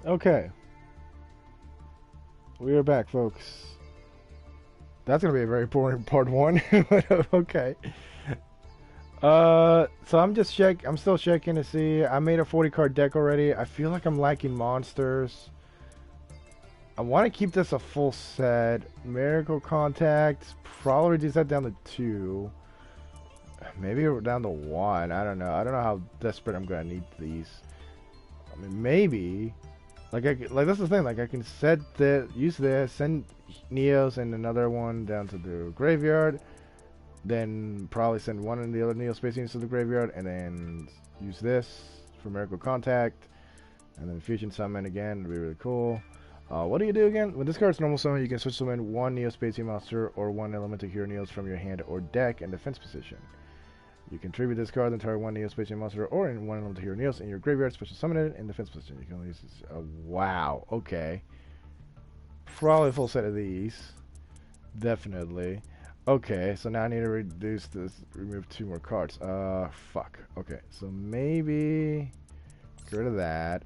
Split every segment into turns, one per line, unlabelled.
Okay, we are back, folks. That's gonna be a very boring part one, but okay. So I'm still checking to see. I made a 40 card deck already. I feel like I'm lacking monsters. I want to keep this a full set. Miracle Contact, probably reduce that down to 2. Maybe we're down to 1. I don't know. I don't know how desperate I'm gonna need these. I mean, maybe. Like that's the thing. Like I can use this, send Neos and another one down to the graveyard, then probably send one of the other Neo Space Units to the graveyard, and then use this for Miracle Contact, and then Fusion Summon again. It'd be really cool. What do you do again? When this card's normal summon, you can switch summon one Neo Space Monster or one Elemental Hero Neos from your hand or deck in defense position. You can tribute this card, then target one Neo Space Monster or in one Elemental Hero Neos in your graveyard, special summon it in defense position. You can only use this. Wow, okay. Probably a full set of these. Definitely. Okay, so now I need to reduce this, remove 2 more cards. Fuck. Okay, so maybe get rid of that.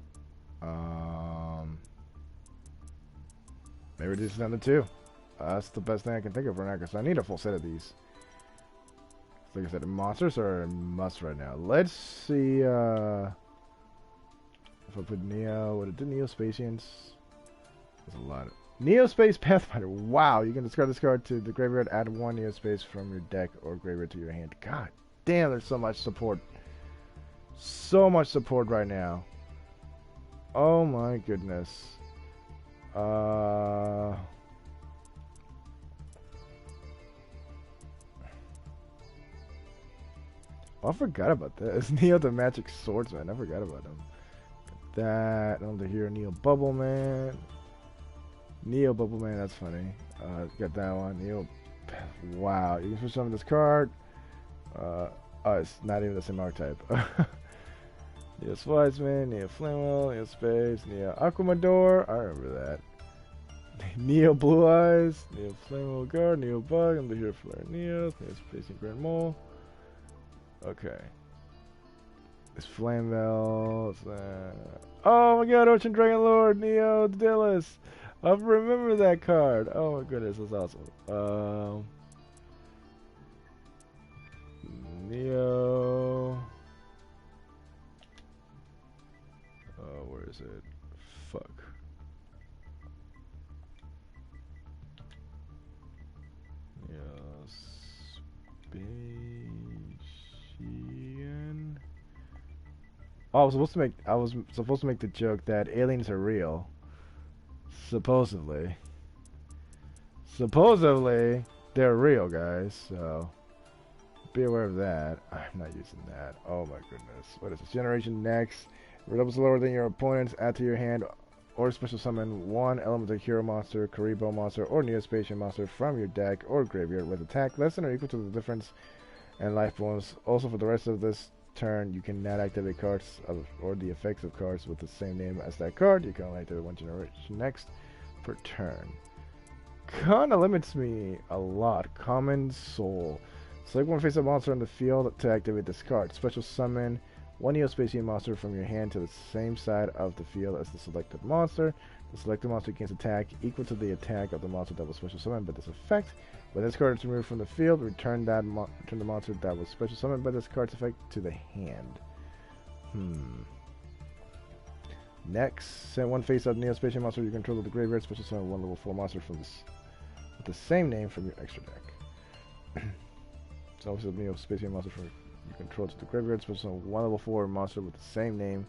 Maybe reduce it down to 2. That's the best thing I can think of right now, because I need a full set of these. Like I said, monsters are a must right now. Let's see, if I put Neo, what did Neo Spacians? There's a lot of... Neo Space Pathfinder. Wow, you can discard this card to the graveyard, add 1 Neo Space from your deck or graveyard to your hand. God damn, there's so much support. So much support right now. Oh my goodness. I forgot about this. Neo the Magic Swordsman. I forgot about him. That. On the hero Neo Bubble Man. Neo Bubble Man, that's funny. Got that one. Neo. Wow, you can switch on this card. Oh, it's not even the same archetype. Neo Swordsman, Neo Flamewell, Neo Space, Neo Aquamador. I remember that. Neo Blue Eyes, Neo Flamewell Guard, Neo Bug, I'm the hero Flare Neos, Neo Space and Grand Mole. Okay. It's Flamewell. Oh my god, Ocean Dragon Lord, Neo Dillis. I remember that card. Oh my goodness, that's awesome. Neo. Oh, where is it? Fuck. Neo Spacian. Oh, I was supposed to make the joke that aliens are real. Supposedly. Supposedly, they're real, guys, so be aware of that. I'm not using that. Oh my goodness. What is this? Generation Next. Levels lower than your opponents, add to your hand or special summon 1 Elemental Hero Monster, Karibo Monster, or Neospatian Monster from your deck or graveyard with attack less than or equal to the difference and life bonus. Also, for the rest of this turn, you can not activate cards or the effects of cards with the same name as that card. You can only activate 1 Generation Next per turn. Kinda limits me a lot. Common Soul. Select 1 face-up monster on the field to activate this card. Special summon 1 Neospatian monster from your hand to the same side of the field as the selected monster. The selected monster gains attack equal to the attack of the monster that was special summoned by this effect. When this card is removed from the field, return the monster that was special summoned by this card's effect to the hand. Next, send 1 face-up Neospatian monster you control to the graveyard. Special summon 1 level 4 monster from this with the same name from your extra deck. So also Neospatian monster from you control to the graveyard. Special summon 1 level 4 monster with the same name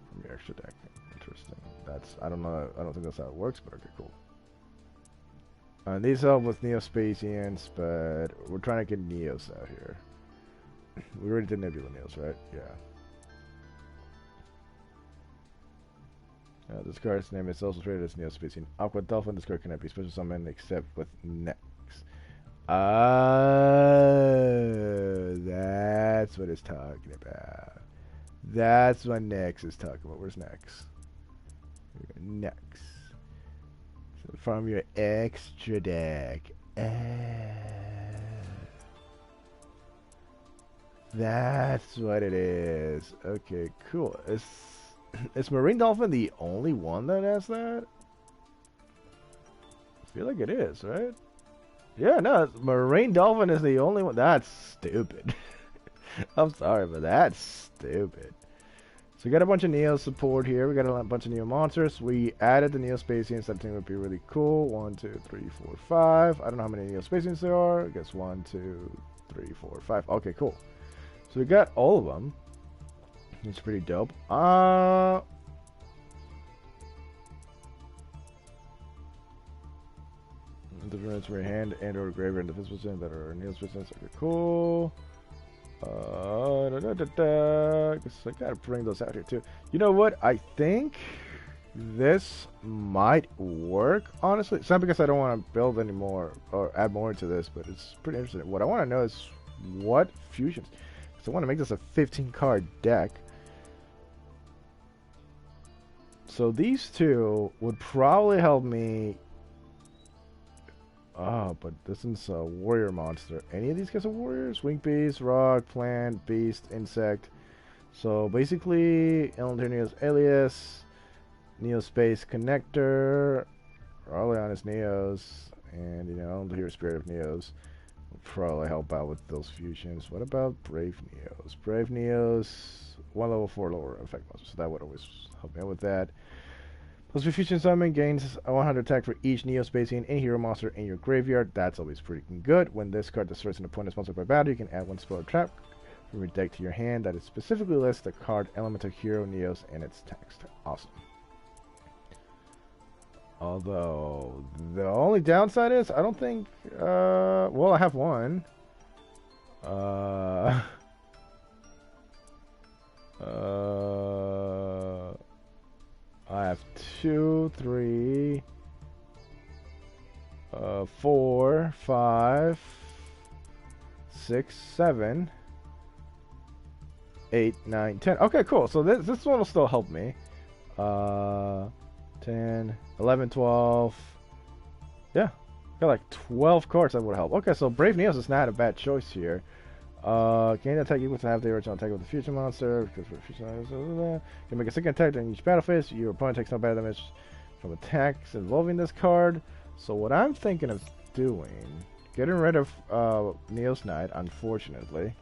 from your extra deck. Interesting. That's I don't know. I don't think that's how it works, but okay, cool. These help with Neospatians, but we're trying to get Neos out here. We already did Nebula Neos, right? Yeah. This card's name is also traded as Neospatian Aqua Dolphin. This card cannot be special summoned except with Nex. That's what it's talking about. That's what Nex is talking about. Where's Nex? Nex. So from your extra deck. That's what it is. Okay, cool. Is Marine Dolphin the only one that has that? I feel like it is, right? Yeah, no, Marine Dolphin is the only one. That's stupid. I'm sorry, but that's stupid. So we got a bunch of Neo support here. We got a bunch of Neo monsters. We added the Neo Spacians. That thing would be really cool. 1, 2, 3, 4, 5. I don't know how many Neo Spacians there are. I guess 1, 2, 3, 4, 5. Okay, cool. So we got all of them. It's pretty dope. Difference for your hand and or graveyard and defense position that are Neo Spacians. Okay, cool. Guess I gotta bring those out here too. You know what? I think this might work, honestly. It's not because I don't want to build any more or add more to this, but it's pretty interesting. What I want to know is what fusions. Because I want to make this a 15-card deck. So these two would probably help me. Oh, but this is a warrior monster. Any of these guys are warriors? Wing beast, rock, plant, beast, insect. So basically, Neo's Alias, Neo Space Connector, Arleon Neos, and you know, Hero Spirit of Neos will probably help out with those fusions. What about Brave Neos? Brave Neos, 1 level 4 lower effect monster, so that would always help me out with that. Plus, fusion summon gains a 100 attack for each Neo Spacian and Hero monster in your graveyard. That's always pretty good. When this card destroys an opponent's monster by battle, you can add 1 spell or trap from your deck to your hand that is specifically lists the card Elemental Hero Neos in its text. Awesome. Although, the only downside is, I don't think, well, I have one. I have 2, 3, 4, 5, 6, 7, 8, 9, 10. Okay, cool. So this one will still help me. 10, 11, 12. Yeah, got like 12 cards that would help. Okay, so Brave Neos is not a bad choice here. Gain attack equal to half the original attack of the fusion monster. Because for fusion monster, you can make a second attack during each battle phase. Your opponent takes no bad damage from attacks involving this card. So what I'm thinking of doing, getting rid of Neos Knight, unfortunately.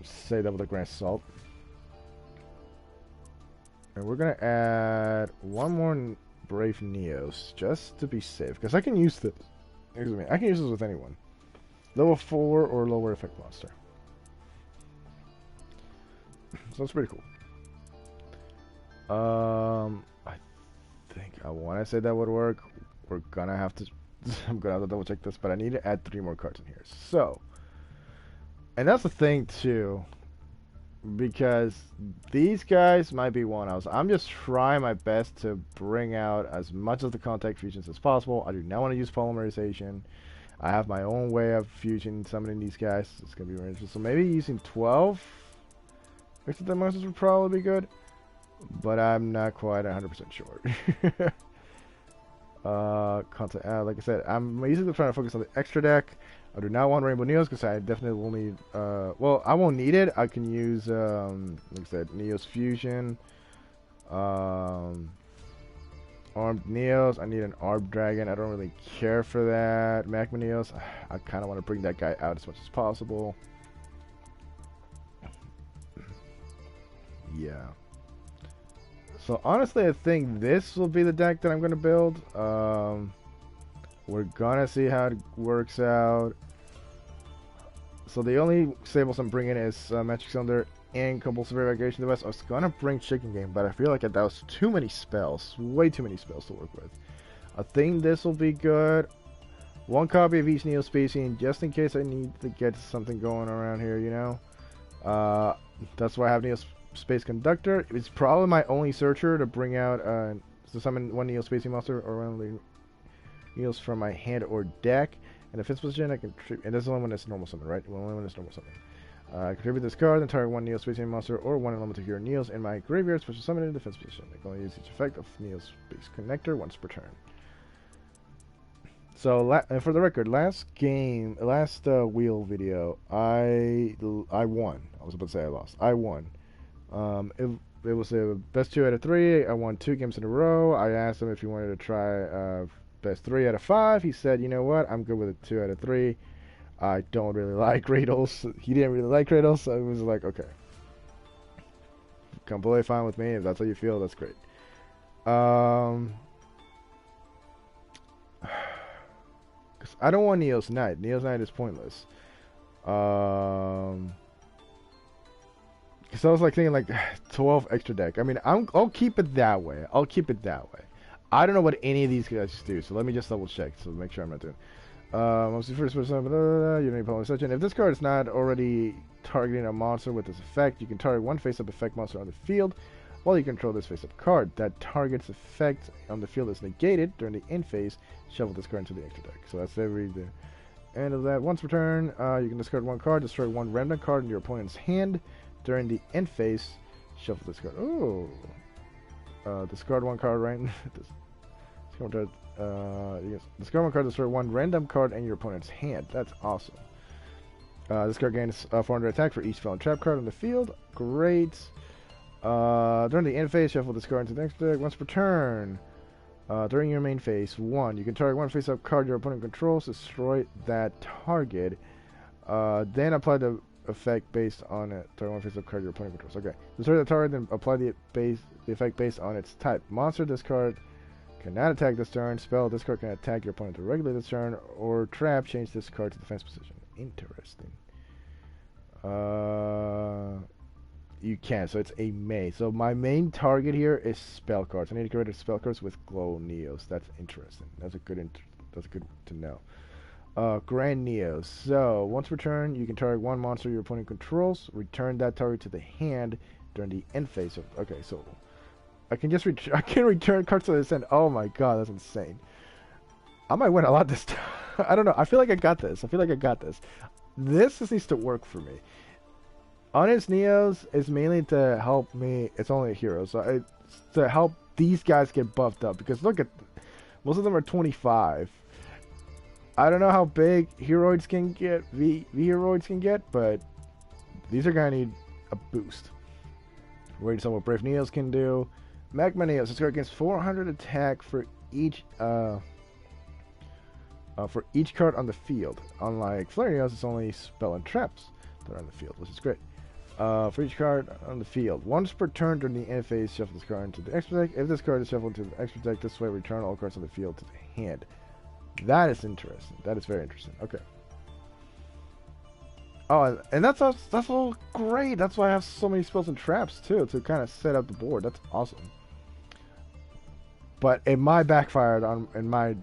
Say that with a grain of salt. And we're gonna add 1 more Brave Neos just to be safe, because I can use this. Excuse me, I can use this with anyone. Level 4 or lower effect monster. So that's pretty cool. I think I want to say that would work. We're gonna have to. I'm gonna have to double check this, but I need to add 3 more cards in here. So, and that's the thing too, because these guys might be one-offs. I'm just trying my best to bring out as much of the contact fusions as possible. I do not want to use polymerization. I have my own way of fusion summoning these guys. It's going to be very interesting. So maybe using 12 mixed with monsters would probably be good. But I'm not quite 100% sure. Like I said, I'm basically trying to focus on the extra deck. I do not want Rainbow Neos because I definitely will need... well, I won't need it. I can use, like I said, Neos Fusion. Armed Neos. I need an Armed Dragon. I don't really care for that. Magma Neos. I kind of want to bring that guy out as much as possible. Yeah. So honestly, I think this will be the deck that I'm going to build. We're going to see how it works out. So the only stables I'm bringing is Magic Cylinder and Compulsory Evacuation Device. I was going to bring Chicken Game, but I feel like that was too many spells. Way too many spells to work with. I think this will be good. 1 copy of each Neo Spacian, just in case I need to get something going around here, you know. That's why I have Neo Space Conductor. It's probably my only searcher to bring out, to summon 1 Neo Spacian monster or 1 of the Neos from my hand or deck. And if it's position, I can and this is only when it's normal summon, right? Only when it's normal summon. Contribute this card, then target 1 Neo Spacian monster or 1 Elemental Hero Neos in my graveyard, special summon in defense position. I can only use each effect of Neo Space Connector once per turn. So, for the record, last wheel video, I won. I was about to say I lost. I won. It was a best 2 out of 3. I won 2 games in a row. I asked him if he wanted to try best 3 out of 5. He said, you know what, I'm good with a 2 out of 3. I don't really like riddles. He didn't really like riddles, so it was like, okay, completely fine with me. If that's how you feel, that's great. Cause I don't want Neo's Knight. Neo's Knight is pointless. Because I was like thinking like 12 extra deck. I mean, I'll keep it that way. I'll keep it that way. I don't know what any of these guys do, so let me just double check so make sure I'm not doing. Mostly first person, you don't need section. If this card is not already targeting a monster with this effect, you can target one face-up effect monster on the field while you control this face-up card. That target's effect on the field is negated during the end phase. Shuffle this card into the extra deck. So that's the end of that. Once per turn, you can discard one card, destroy one random card in your opponent's hand. During the end phase, shuffle this card. Oh, discard one card right. Discard one card, destroy one random card in your opponent's hand. That's awesome. This card gains 400 attack for each spell and trap card on the field. Great. During the end phase, shuffle this card into the next deck. Once per turn, during your main phase, you can target one face-up card your opponent controls, destroy that target. Then apply the effect based on it. Target one face-up card your opponent controls. Okay. Destroy the target, then apply the effect based on its type. Monster, this card cannot attack this turn. Spell, this card can attack your opponent directly this turn. Or trap, change this card to defense position. Interesting. You can, so it's a May. So my main target here is spell cards. I need to get rid of spell cards with Glow Neos. That's interesting. That's good to know. Grand Neos. So once per turn, you can target one monster your opponent controls. Return that target to the hand during the end phase. Okay, so I can just I can return cards to this end. Oh my god, that's insane. I might win a lot this time. I don't know. I feel like I got this. This just needs to work for me. Honest Neos is mainly to help me. It's only a hero, so it's to help these guys get buffed up. Because look at, most of them are 25. I don't know how big Heroids can get, V-Heroids can get, but these are gonna need a boost. Wait, so what Brave Neos can do. Magma Neos, this card gains 400 attack for each card on the field. Unlike Flare Neos, it's only spell and traps that are on the field, which is great. For each card on the field. Once per turn during the end phase, shuffle this card into the extra deck. If this card is shuffled into the extra deck, this way return all cards on the field to the hand. That is interesting. That is very interesting. Okay. Oh, and that's all great. That's why I have so many spells and traps too, to kind of set up the board. That's awesome. But it might backfired in my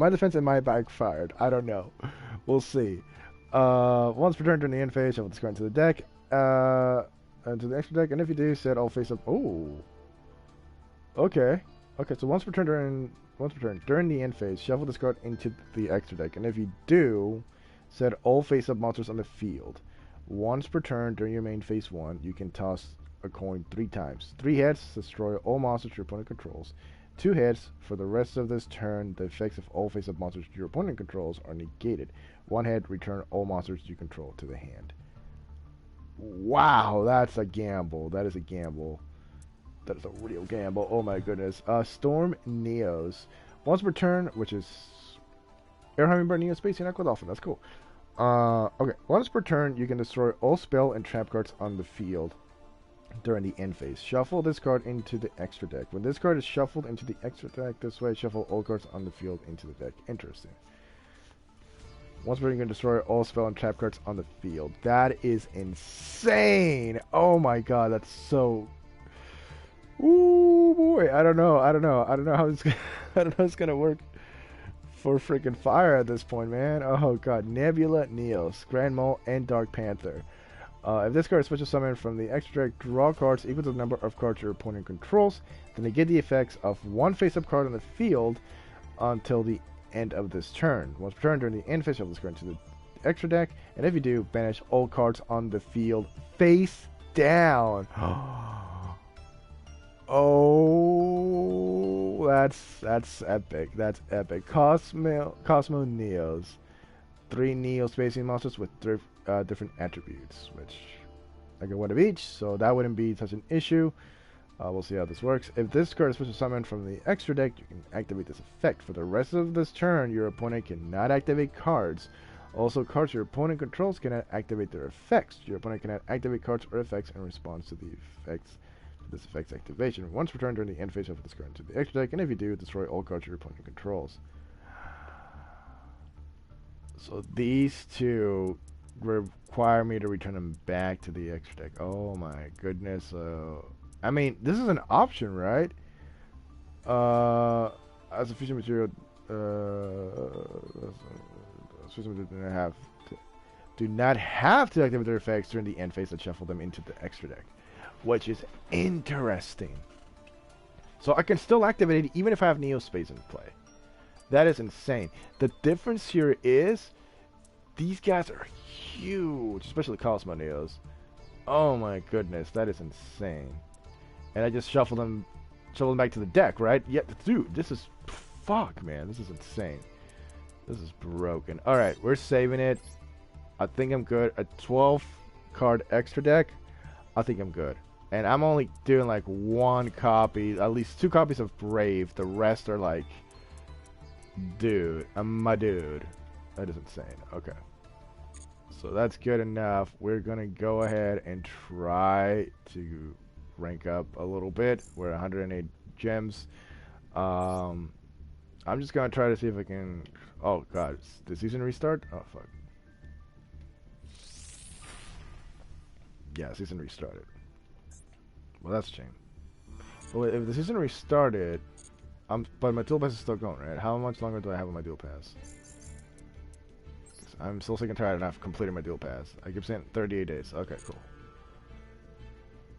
defense. It might backfired. I don't know. We'll see. Once per turn during the end phase, shuffle this card into the deck. Into the extra deck, and if you do, set all face up. Oh. Okay. Okay. So once per turn during the end phase, shuffle this card into the extra deck, and if you do, set all face-up monsters on the field. Once per turn during your main phase 1, you can toss a coin 3 times. 3 heads, destroy all monsters your opponent controls. 2 heads, for the rest of this turn, the effects of all face-up monsters your opponent controls are negated. 1 head, return all monsters you control to the hand. Wow, that's a gamble. That is a gamble. That is a real gamble. Oh my goodness. Storm Neos. Once per turn, which is Air Hummingbird, Neo Space, and Aqua Dolphin. That's cool. Okay. Once per turn, you can destroy all spell and trap cards on the field during the end phase. Shuffle this card into the extra deck. When this card is shuffled into the extra deck, this way, shuffle all cards on the field into the deck. Interesting. Once per turn, you can destroy all spell and trap cards on the field. That is insane. Oh my god, that's so... Ooh boy, I don't know how it's gonna work for freaking fire at this point, man. Oh god, Nebula, Neos, Grand Mole, and Dark Panther. If this card is special summoned from the extra deck, draw cards equal to the number of cards your opponent controls. Then negate the effects of one face-up card on the field until the end of this turn. Once per turn during the end phase, shuffle this card into the extra deck, and if you do, banish all cards on the field face down. Oh, that's epic. That's epic. Cosmo Neos. 3 Neo spacing monsters with different attributes, which I get one of each, so that wouldn't be such an issue. We'll see how this works. If this card is special summoned from the extra deck, you can activate this effect. For the rest of this turn, your opponent cannot activate cards. Also, cards your opponent controls cannot activate their effects. Your opponent cannot activate cards or effects in response to the effects. This effect's activation. Once returned during the end phase, shuffle this card into the extra deck, and if you do, destroy all cards your opponent controls. So these two require me to return them back to the extra deck. Oh my goodness. I mean, this is an option, right? As a fusion material, do not have to activate their effects during the end phase and shuffle them into the extra deck, which is interesting. So I can still activate it even if I have Neo Space in play. That is insane. The difference here is these guys are huge, especially Cosmo Neos. Oh my goodness, that is insane. And I just shuffle them back to the deck, right? Yeah, dude, this is fuck, man. This is insane. This is broken. All right, we're saving it. I think I'm good. A 12 card extra deck. I think I'm good. And I'm only doing like one copy, at least 2 copies of Brave. The rest are like, dude, I'm my dude. That is insane. Okay. So that's good enough. We're gonna go ahead and try to rank up a little bit. We're 108 gems. I'm just gonna try to see if I can. Oh god, the season restart? Oh fuck. Yeah, season restarted. Well, that's a shame. Well, if the season restarted, but my dual pass is still going, right? How much longer do I have on my dual pass? I'm still sick and tired and I've completed my dual pass. I keep saying 38 days. Okay, cool.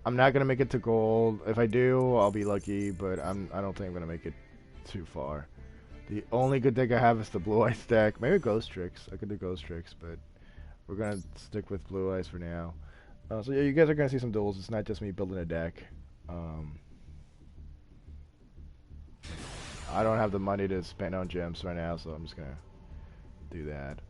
I'm not gonna make it to gold. If I do, I'll be lucky, but I don't think I'm gonna make it too far. The only good deck I have is the Blue Eyes deck. Maybe Ghost Tricks. I could do Ghost Tricks, but we're gonna stick with Blue Eyes for now. So yeah, you guys are gonna see some duels. It's not just me building a deck. I don't have the money to spend on gems right now, so I'm just gonna do that.